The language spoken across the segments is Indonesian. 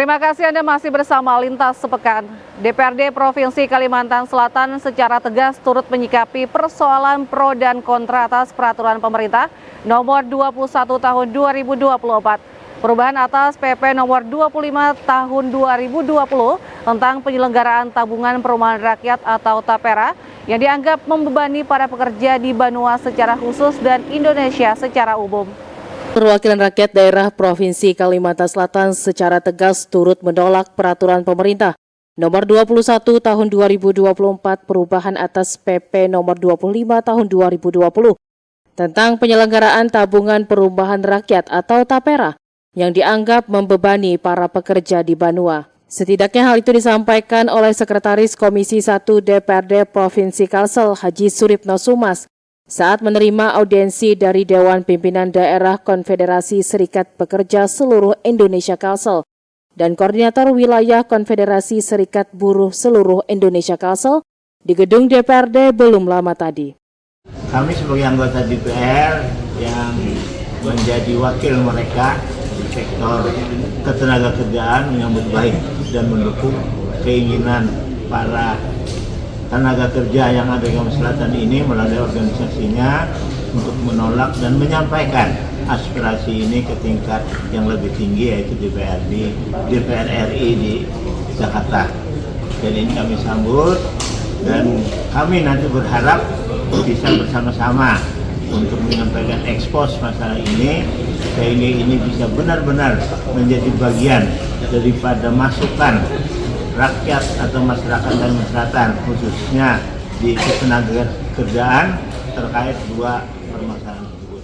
Terima kasih Anda masih bersama Lintas Sepekan. DPRD Provinsi Kalimantan Selatan secara tegas turut menyikapi persoalan pro dan kontra atas peraturan pemerintah nomor 21 tahun 2024. Perubahan atas PP nomor 25 tahun 2020 tentang penyelenggaraan tabungan perumahan rakyat atau TAPERA yang dianggap membebani para pekerja di Banua secara khusus dan Indonesia secara umum. Perwakilan rakyat daerah Provinsi Kalimantan Selatan secara tegas turut menolak peraturan pemerintah nomor 21 tahun 2024 perubahan atas PP nomor 25 tahun 2020 tentang penyelenggaraan tabungan perumahan rakyat atau TAPERA yang dianggap membebani para pekerja di Banua. Setidaknya hal itu disampaikan oleh Sekretaris Komisi 1 DPRD Provinsi Kalsel Haji Suripno Sumas saat menerima audiensi dari Dewan Pimpinan Daerah Konfederasi Serikat Pekerja Seluruh Indonesia Kalsel dan Koordinator Wilayah Konfederasi Serikat Buruh Seluruh Indonesia Kalsel di gedung DPRD belum lama tadi. Kami sebagai anggota DPR yang menjadi wakil mereka di sektor ketenagakerjaan menyambut baik dan mendukung keinginan para tenaga kerja yang ada di Kalimantan Selatan ini melalui organisasinya untuk menolak dan menyampaikan aspirasi ini ke tingkat yang lebih tinggi yaitu DPR RI di Jakarta. Dan ini kami sambut dan kami nanti berharap bisa bersama-sama untuk menyampaikan ekspos masalah ini sehingga ini bisa benar-benar menjadi bagian daripada masukan rakyat atau masyarakat Kalimantan Selatan khususnya di ketenagakerjaan terkait dua permasalahan tersebut.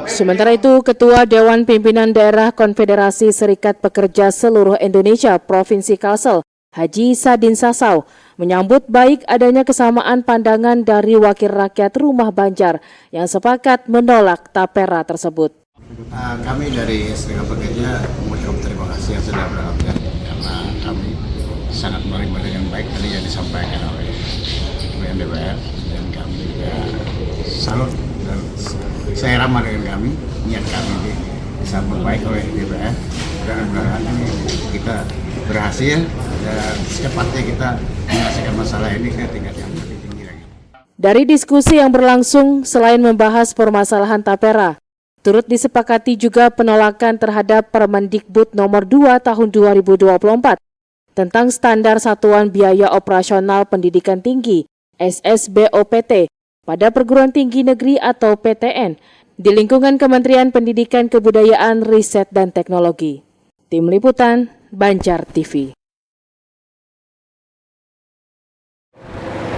Sementara itu, Ketua Dewan Pimpinan Daerah Konfederasi Serikat Pekerja Seluruh Indonesia Provinsi Kalsel, Haji Sadin Sasau, menyambut baik adanya kesamaan pandangan dari wakil rakyat Rumah Banjar yang sepakat menolak TAPERA tersebut. Kami dari Serikat Pekerja mengucapkan terima kasih yang sudah berlakukan karena kami sangat menerima dengan baik tadi yang disampaikan oleh DPR dan kami juga salut dan saya ramah dengan kami, niat kami disambut baik oleh DPR dan mudah-mudahan ini kita berhasil dan secepatnya kita menyelesaikan masalah ini ke tingkat yang lebih tinggi lagi. Dari diskusi yang berlangsung, selain membahas permasalahan TAPERA, turut disepakati juga penolakan terhadap Permendikbud nomor 2 tahun 2024 tentang standar satuan biaya operasional pendidikan tinggi SSBOPT pada perguruan tinggi negeri atau PTN di lingkungan Kementerian Pendidikan Kebudayaan, Riset dan Teknologi. Tim Liputan, Banjar TV.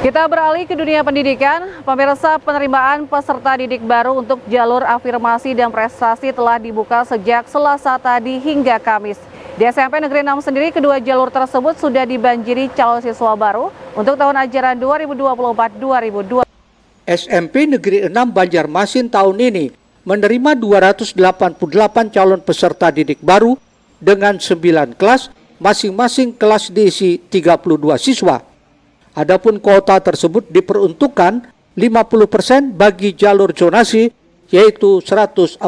Kita beralih ke dunia pendidikan. Pemirsa, penerimaan peserta didik baru untuk jalur afirmasi dan prestasi telah dibuka sejak Selasa tadi hingga Kamis. Di SMP Negeri 6 sendiri, kedua jalur tersebut sudah dibanjiri calon siswa baru untuk tahun ajaran 2024-2025. SMP Negeri 6 Banjarmasin tahun ini menerima 288 calon peserta didik baru dengan 9 kelas, masing-masing kelas diisi 32 siswa. Adapun kuota tersebut diperuntukkan 50% bagi jalur zonasi, yaitu 144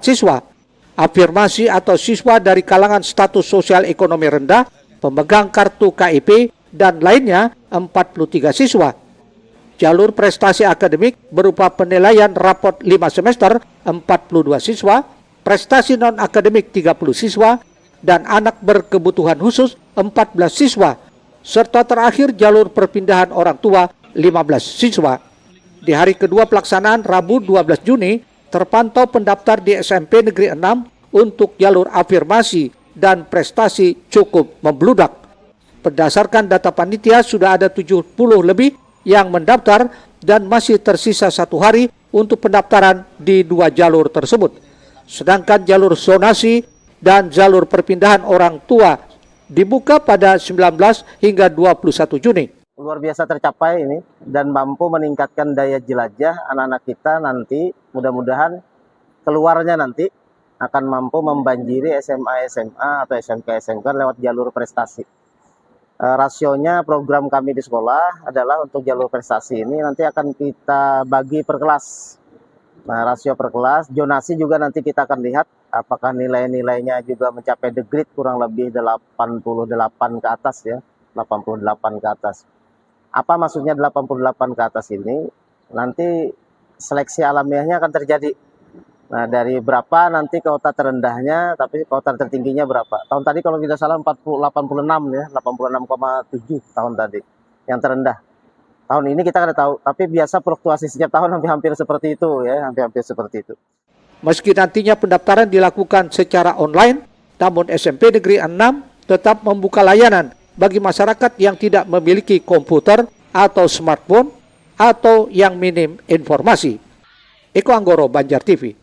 siswa. Afirmasi atau siswa dari kalangan status sosial ekonomi rendah, pemegang kartu KIP, dan lainnya 43 siswa. Jalur prestasi akademik berupa penilaian raport 5 semester 42 siswa, prestasi non-akademik 30 siswa, dan anak berkebutuhan khusus 14 siswa, serta terakhir jalur perpindahan orang tua 15 siswa. Di hari kedua pelaksanaan Rabu 12 Juni, terpantau pendaftar di SMP Negeri 6 untuk jalur afirmasi dan prestasi cukup membludak. Berdasarkan data panitia, sudah ada 70 lebih yang mendaftar dan masih tersisa 1 hari untuk pendaftaran di 2 jalur tersebut. Sedangkan jalur zonasi dan jalur perpindahan orang tua dibuka pada 19 hingga 21 Juni. Luar biasa tercapai ini dan mampu meningkatkan daya jelajah anak-anak kita nanti, mudah-mudahan keluarnya nanti akan mampu membanjiri SMA atau SMK lewat jalur prestasi. Rasionya program kami di sekolah adalah untuk jalur prestasi ini nanti akan kita bagi per kelas. Nah, rasio per kelas, zonasi juga nanti kita akan lihat apakah nilai-nilainya juga mencapai the grade kurang lebih 88 ke atas ya, 88 ke atas. Apa maksudnya 88 ke atas ini? Nanti seleksi alamiahnya akan terjadi. Nah, dari berapa nanti kuota terendahnya, tapi kuota tertingginya berapa? Tahun tadi kalau tidak salah 86 ya, 86,7 tahun tadi yang terendah. Tahun ini kita nggak tahu, tapi biasa fluktuasi setiap tahun hampir-hampir seperti itu ya, hampir-hampir seperti itu. Meski nantinya pendaftaran dilakukan secara online, namun SMP Negeri 6 tetap membuka layanan bagi masyarakat yang tidak memiliki komputer atau smartphone atau yang minim informasi. Eko Anggoro, Banjar TV.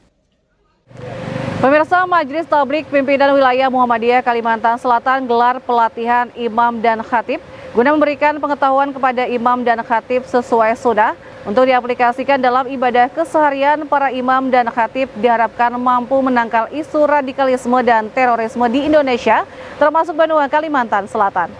Pemirsa, Majelis Tablik Pimpinan Wilayah Muhammadiyah Kalimantan Selatan gelar pelatihan imam dan khatib guna memberikan pengetahuan kepada imam dan khatib sesuai sunnah untuk diaplikasikan dalam ibadah keseharian. Para imam dan khatib diharapkan mampu menangkal isu radikalisme dan terorisme di Indonesia, termasuk benua Kalimantan Selatan.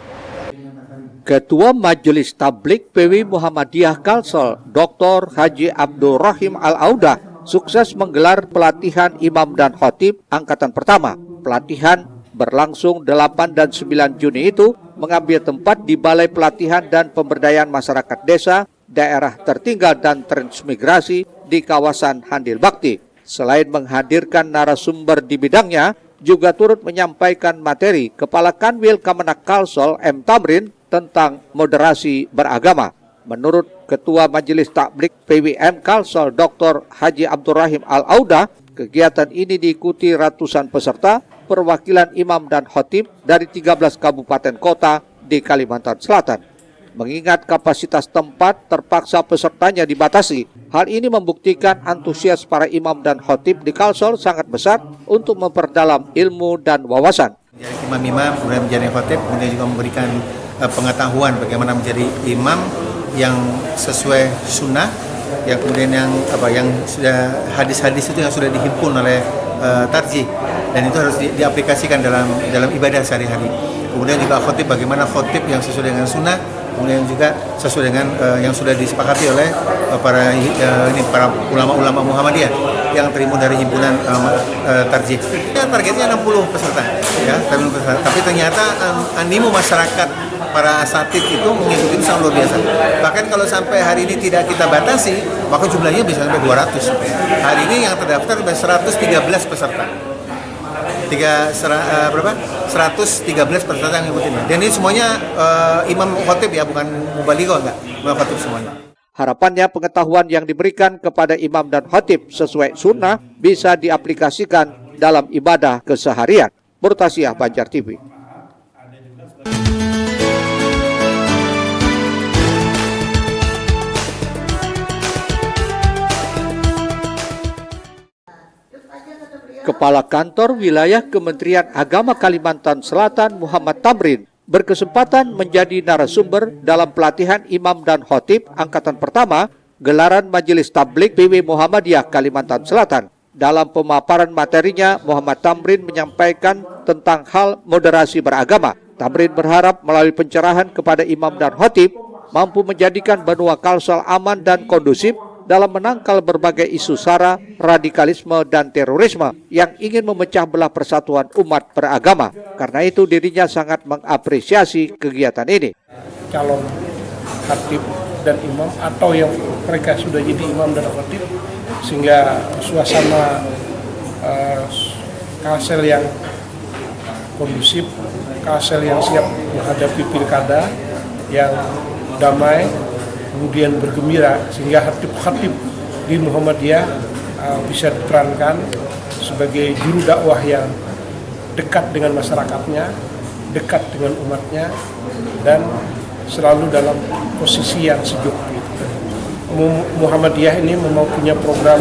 Ketua Majelis Tablik PW Muhammadiyah Kalsel, Dr. Haji Abdul Rahim Al-Audah, sukses menggelar pelatihan imam dan khatib angkatan pertama. Pelatihan berlangsung 8 dan 9 Juni itu mengambil tempat di Balai Pelatihan dan Pemberdayaan Masyarakat Desa, Daerah Tertinggal dan Transmigrasi di kawasan Handil Bakti. Selain menghadirkan narasumber di bidangnya, juga turut menyampaikan materi Kepala Kanwil Kemenak Kalsel M. Tamrin tentang moderasi beragama. Menurut Ketua Majelis Takblik PWM Kalsel Dr. Haji Abdurrahim Al-Audah, kegiatan ini diikuti ratusan peserta perwakilan imam dan khatib dari 13 kabupaten kota di Kalimantan Selatan. Mengingat kapasitas tempat terpaksa pesertanya dibatasi, hal ini membuktikan antusias para imam dan khatib di Kalsel sangat besar untuk memperdalam ilmu dan wawasan. Imam-imam, kemudian menjadi khatib, kemudian juga memberikan pengetahuan bagaimana menjadi imam yang sesuai sunnah, yang kemudian yang sudah hadis-hadis itu yang sudah dihimpun oleh tarjih, dan itu harus diaplikasikan dalam ibadah sehari-hari. Kemudian juga khotib, bagaimana khotib yang sesuai dengan sunnah, kemudian juga sesuai dengan yang sudah disepakati oleh para ulama-ulama Muhammadiyah yang terimbun dari himpunan tarjih. Ya, targetnya 60 peserta, ya, tapi ternyata animo masyarakat para asatid itu mengikuti itu sangat luar biasa. Bahkan kalau sampai hari ini tidak kita batasi, maka jumlahnya bisa sampai 200. Hari ini yang terdaftar sudah 113 peserta. 113 peserta yang ngikutin. Dan ini semuanya imam khatib ya, bukan mubaligho, enggak. Imam khatib semuanya. Harapannya pengetahuan yang diberikan kepada imam dan khatib sesuai sunnah bisa diaplikasikan dalam ibadah keseharian. Murtasiah, Banjar TV. Kepala Kantor Wilayah Kementerian Agama Kalimantan Selatan Muhammad Tamrin berkesempatan menjadi narasumber dalam pelatihan imam dan khatib angkatan pertama gelaran Majelis Tablik PW Muhammadiyah Kalimantan Selatan. Dalam pemaparan materinya, Muhammad Tamrin menyampaikan tentang hal moderasi beragama. Tamrin berharap melalui pencerahan kepada imam dan khatib mampu menjadikan benua Kalsel aman dan kondusif dalam menangkal berbagai isu sara, radikalisme, dan terorisme yang ingin memecah belah persatuan umat beragama. Karena itu dirinya sangat mengapresiasi kegiatan ini. Calon khatib dan imam atau yang mereka sudah jadi imam dan khatib, sehingga suasana Kalsel yang kondusif, Kalsel yang siap menghadapi pilkada yang damai, kemudian bergembira, sehingga khatib di Muhammadiyah bisa diperankan sebagai juru dakwah yang dekat dengan masyarakatnya, dekat dengan umatnya, dan selalu dalam posisi yang sejuk. Muhammadiyah ini mempunyai program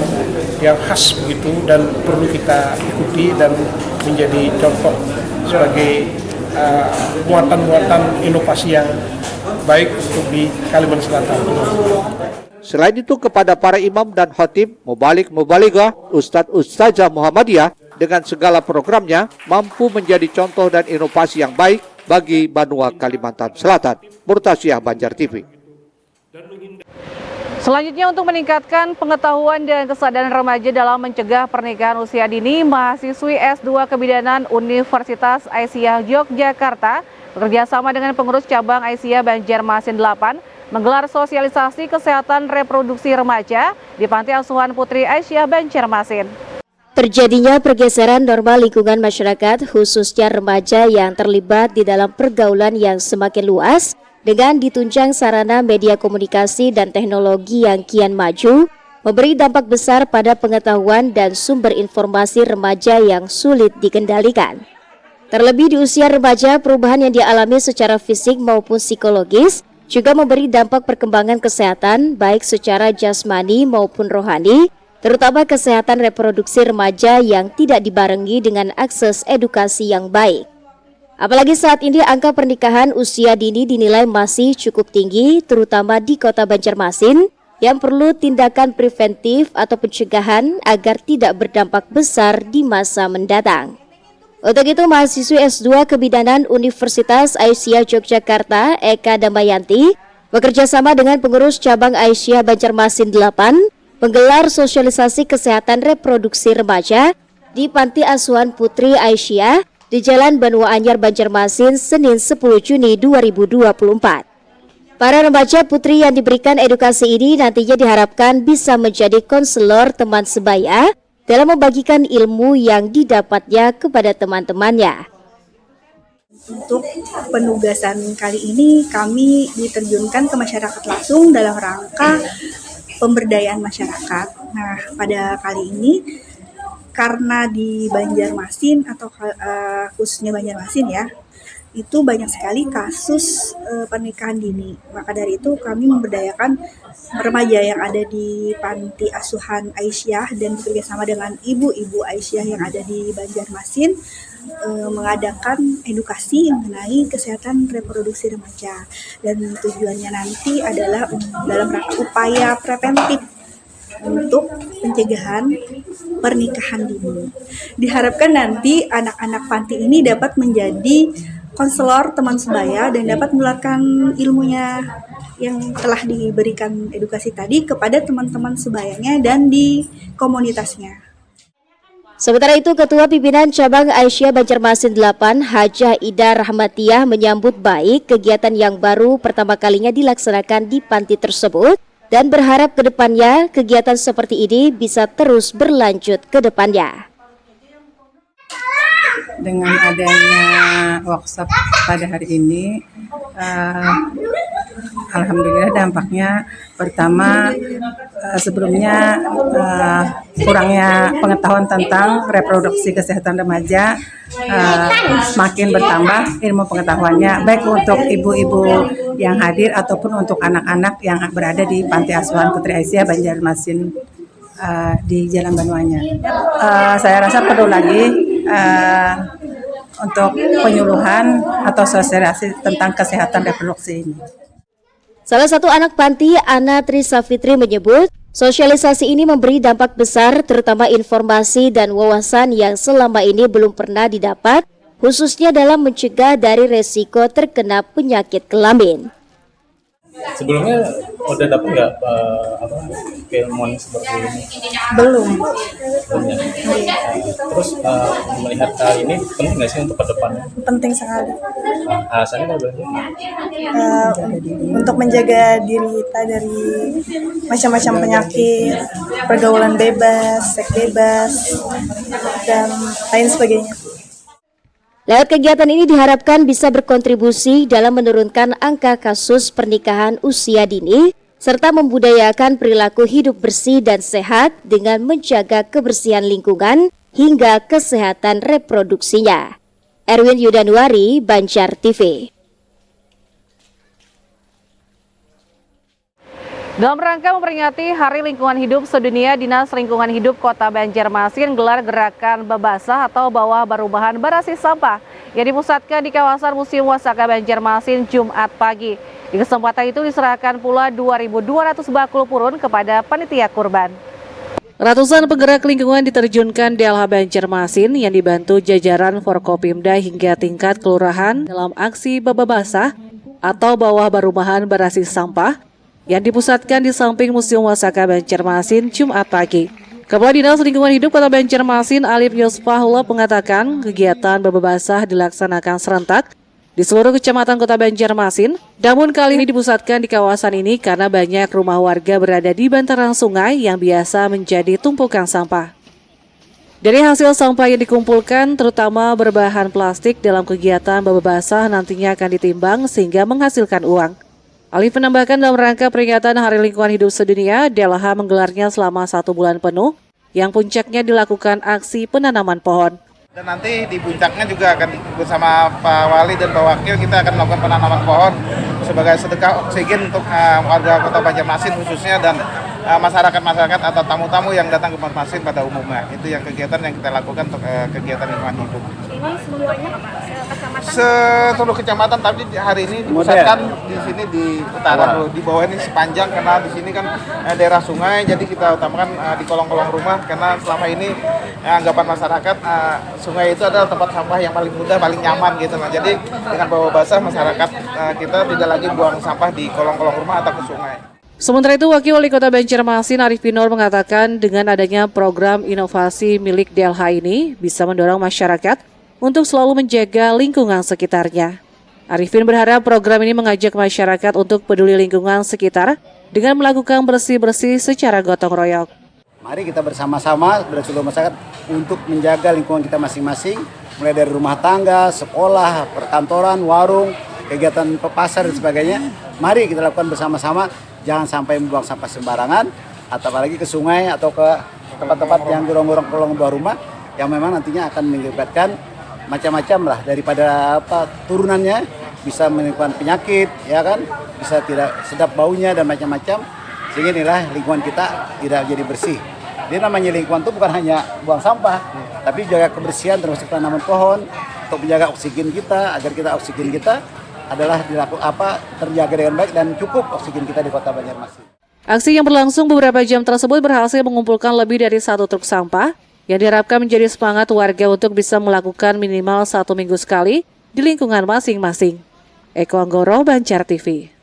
yang khas begitu dan perlu kita ikuti dan menjadi contoh sebagai muatan-muatan inovasi yang baik untuk di Kalimantan Selatan. Selain itu kepada para imam dan khatib, mubalik-mubalighah, ustadz-ustazah Muhammadiyah dengan segala programnya mampu menjadi contoh dan inovasi yang baik bagi benua Kalimantan Selatan. Murtasiah, Banjar TV. Selanjutnya, untuk meningkatkan pengetahuan dan kesadaran remaja dalam mencegah pernikahan usia dini, mahasiswi S2 Kebidanan Universitas Aisyah Yogyakarta bekerja sama dengan pengurus cabang Aisyah Banjarmasin 8 menggelar sosialisasi kesehatan reproduksi remaja di Panti Asuhan Putri Aisyah Banjarmasin. Terjadinya pergeseran norma lingkungan masyarakat, khususnya remaja yang terlibat di dalam pergaulan yang semakin luas, dengan ditunjang sarana media komunikasi dan teknologi yang kian maju, memberi dampak besar pada pengetahuan dan sumber informasi remaja yang sulit dikendalikan. Terlebih di usia remaja, perubahan yang dialami secara fisik maupun psikologis juga memberi dampak perkembangan kesehatan baik secara jasmani maupun rohani, terutama kesehatan reproduksi remaja yang tidak dibarengi dengan akses edukasi yang baik. Apalagi saat ini angka pernikahan usia dini dinilai masih cukup tinggi, terutama di Kota Banjarmasin, yang perlu tindakan preventif atau pencegahan agar tidak berdampak besar di masa mendatang. Untuk itu, mahasiswi S2 Kebidanan Universitas Aisyah Yogyakarta, Eka Damayanti, bekerja sama dengan pengurus cabang Aisyah Banjarmasin 8, menggelar sosialisasi kesehatan reproduksi remaja di Panti Asuhan Putri Aisyah di Jalan Banua Anyar Banjarmasin, Senin 10 Juni 2024. Para remaja putri yang diberikan edukasi ini nantinya diharapkan bisa menjadi konselor teman sebaya dalam membagikan ilmu yang didapatnya kepada teman-temannya. Untuk penugasan kali ini kami diterjunkan ke masyarakat langsung dalam rangka pemberdayaan masyarakat. Nah, pada kali ini karena di Banjarmasin atau khususnya Banjarmasin ya, itu banyak sekali kasus pernikahan dini. Maka dari itu kami memberdayakan remaja yang ada di Panti Asuhan Aisyah dan bekerjasama dengan ibu-ibu Aisyah yang ada di Banjarmasin mengadakan edukasi mengenai kesehatan reproduksi remaja. Dan tujuannya nanti adalah dalam rangka upaya preventif untuk pencegahan pernikahan dini. Diharapkan nanti anak-anak panti ini dapat menjadi konselor teman sebaya dan dapat menularkan ilmunya yang telah diberikan edukasi tadi kepada teman-teman sebayanya dan di komunitasnya. Sementara itu, Ketua Pimpinan Cabang Aisyah Banjarmasin 8, Hajah Ida Rahmatiah menyambut baik kegiatan yang baru pertama kalinya dilaksanakan di panti tersebut dan berharap ke depannya kegiatan seperti ini bisa terus berlanjut ke depannya. Dengan adanya workshop pada hari ini, alhamdulillah dampaknya pertama, sebelumnya kurangnya pengetahuan tentang reproduksi kesehatan remaja semakin bertambah ilmu pengetahuannya, baik untuk ibu-ibu yang hadir ataupun untuk anak-anak yang berada di Panti Asuhan Putri Aisyah Banjarmasin di Jalan Banuanya. Saya rasa perlu lagi untuk penyuluhan atau sosialisasi tentang kesehatan reproduksi ini. Salah satu anak panti, Ana Trisafitri, menyebut sosialisasi ini memberi dampak besar, terutama informasi dan wawasan yang selama ini belum pernah didapat, khususnya dalam mencegah dari resiko terkena penyakit kelamin. Sebelumnya udah dapat nggak keilmuan seperti ini? Belum. Terus melihat hal ini penting nggak sih untuk ke depannya? Penting sekali. Alasannya apa? Untuk menjaga diri kita dari macam-macam penyakit, pergaulan bebas, seks bebas, dan lain sebagainya. Lewat kegiatan ini diharapkan bisa berkontribusi dalam menurunkan angka kasus pernikahan usia dini, serta membudayakan perilaku hidup bersih dan sehat dengan menjaga kebersihan lingkungan hingga kesehatan reproduksinya. Erwin Yudanuari, Banjar TV. Dalam rangka memperingati Hari Lingkungan Hidup Sedunia, Dinas Lingkungan Hidup Kota Banjarmasin gelar gerakan Babasah atau Bawah Barubahan Barasi Sampah yang dipusatkan di kawasan Museum Wasaka Banjarmasin Jumat pagi. Di kesempatan itu diserahkan pula 2.200 bakul purun kepada panitia kurban. Ratusan penggerak lingkungan diterjunkan di LH Banjarmasin yang dibantu jajaran Forkopimda hingga tingkat kelurahan dalam aksi Babasah atau Bawah Barubahan Barasi Sampah yang dipusatkan di samping Museum Wasaka Banjarmasin Jumat pagi. Kepala Dinas Lingkungan Hidup Kota Banjarmasin Alif Yusfahullah mengatakan kegiatan Baba Basah dilaksanakan serentak di seluruh kecamatan Kota Banjarmasin, namun kali ini dipusatkan di kawasan ini karena banyak rumah warga berada di bantaran sungai yang biasa menjadi tumpukan sampah. Dari hasil sampah yang dikumpulkan, terutama berbahan plastik dalam kegiatan Baba Basah nantinya akan ditimbang sehingga menghasilkan uang. Alif menambahkan dalam rangka peringatan Hari Lingkungan Hidup Sedunia, DLH menggelarnya selama 1 bulan penuh, yang puncaknya dilakukan aksi penanaman pohon. Dan nanti di puncaknya juga akan bersama Pak Wali dan Pak Wakil kita akan melakukan penanaman pohon sebagai sedekah oksigen untuk warga Kota Banjarmasin khususnya dan masyarakat-masyarakat atau tamu-tamu yang datang ke Banjarmasin pada umumnya. Itu yang kegiatan yang kita lakukan untuk kegiatan lingkungan hidup. Ini semuanya kecamatan? Seluruh kecamatan, tapi hari ini dipusatkan di sini di utara, di bawah ini sepanjang karena di sini kan daerah sungai, jadi kita utamakan di kolong-kolong rumah karena selama ini anggapan masyarakat sungai itu adalah tempat sampah yang paling mudah, paling nyaman gitu. Nah, jadi dengan Baba Basah masyarakat kita tidak lagi buang sampah di kolong-kolong rumah atau ke sungai. Sementara itu, Wakil Wali Kota Banjarmasin Arif Pinor mengatakan dengan adanya program inovasi milik DLH ini bisa mendorong masyarakat untuk selalu menjaga lingkungan sekitarnya. Arifin berharap program ini mengajak masyarakat untuk peduli lingkungan sekitar dengan melakukan bersih-bersih secara gotong royong. Mari kita bersama-sama seluruh masyarakat untuk menjaga lingkungan kita masing-masing, mulai dari rumah tangga, sekolah, perkantoran, warung, kegiatan pasar dan sebagainya. Mari kita lakukan bersama-sama, jangan sampai membuang sampah sembarangan, atau apalagi ke sungai atau ke tempat-tempat yang gorong-gorong bawah rumah yang memang nantinya akan mengakibatkan macam-macam lah, daripada turunannya bisa menimbulkan penyakit, ya kan, bisa tidak sedap baunya dan macam-macam, sehingga inilah lingkungan kita tidak jadi bersih. Jadi namanya lingkungan itu bukan hanya buang sampah, tapi jaga kebersihan termasuk tanaman pohon untuk menjaga oksigen kita, agar oksigen kita adalah terjaga dengan baik dan cukup oksigen kita di Kota Banjarmasin. Aksi yang berlangsung beberapa jam tersebut berhasil mengumpulkan lebih dari 1 truk sampah yang diharapkan menjadi semangat warga untuk bisa melakukan minimal 1 minggu sekali di lingkungan masing-masing. Eko Anggoro, Banjar TV.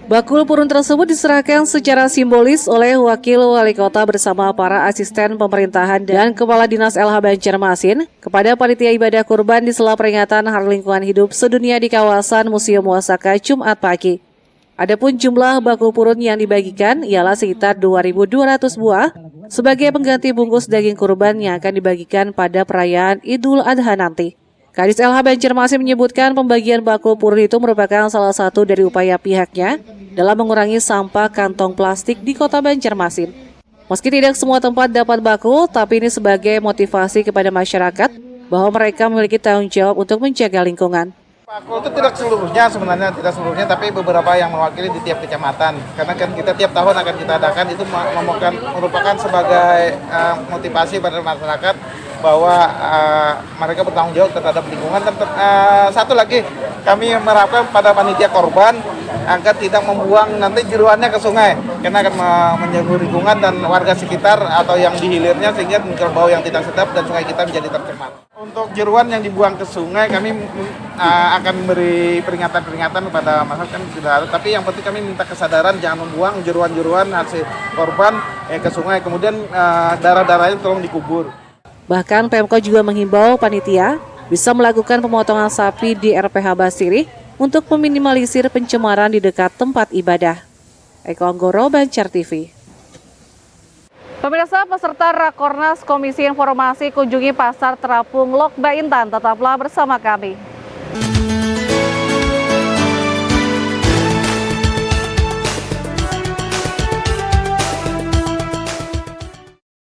Bakul purun tersebut diserahkan secara simbolis oleh Wakil Wali Kota bersama para asisten pemerintahan dan Kepala Dinas LH Banjarmasin kepada panitia ibadah kurban di sela peringatan Hari Lingkungan Hidup Sedunia di kawasan Museum Wasaka Jumat pagi. Adapun jumlah bakul purun yang dibagikan ialah sekitar 2.200 buah sebagai pengganti bungkus daging kurban yang akan dibagikan pada perayaan Idul Adha nanti. Kadis LH Banjarmasin menyebutkan pembagian bakul purun itu merupakan salah satu dari upaya pihaknya dalam mengurangi sampah kantong plastik di Kota Banjarmasin. Meski tidak semua tempat dapat bakul, tapi ini sebagai motivasi kepada masyarakat bahwa mereka memiliki tanggung jawab untuk menjaga lingkungan. Bakul itu tidak seluruhnya, tapi beberapa yang mewakili di tiap kecamatan. Karena kan kita tiap tahun akan kita adakan, itu merupakan sebagai motivasi pada masyarakat bahwa mereka bertanggung jawab terhadap lingkungan. Dan satu lagi, kami merapkan pada panitia korban agar tidak membuang nanti jeruannya ke sungai, karena akan mengganggu lingkungan dan warga sekitar atau yang di hilirnya, sehingga muncul bau yang tidak sedap dan sungai kita menjadi tercemar. Untuk jeruan yang dibuang ke sungai, kami akan memberi peringatan kepada masyarakat sudah ada, tapi yang penting kami minta kesadaran jangan membuang jeruan-jeruan hasil korban ke sungai, kemudian darah-darahnya tolong dikubur. Bahkan Pemkot juga menghimbau panitia bisa melakukan pemotongan sapi di RPH Basiri untuk meminimalisir pencemaran di dekat tempat ibadah. Eko Anggoro, Banjar TV. Pemirsa, peserta Rakornas Komisi Informasi kunjungi Pasar Terapung Lok Baintan. Tetaplah bersama kami.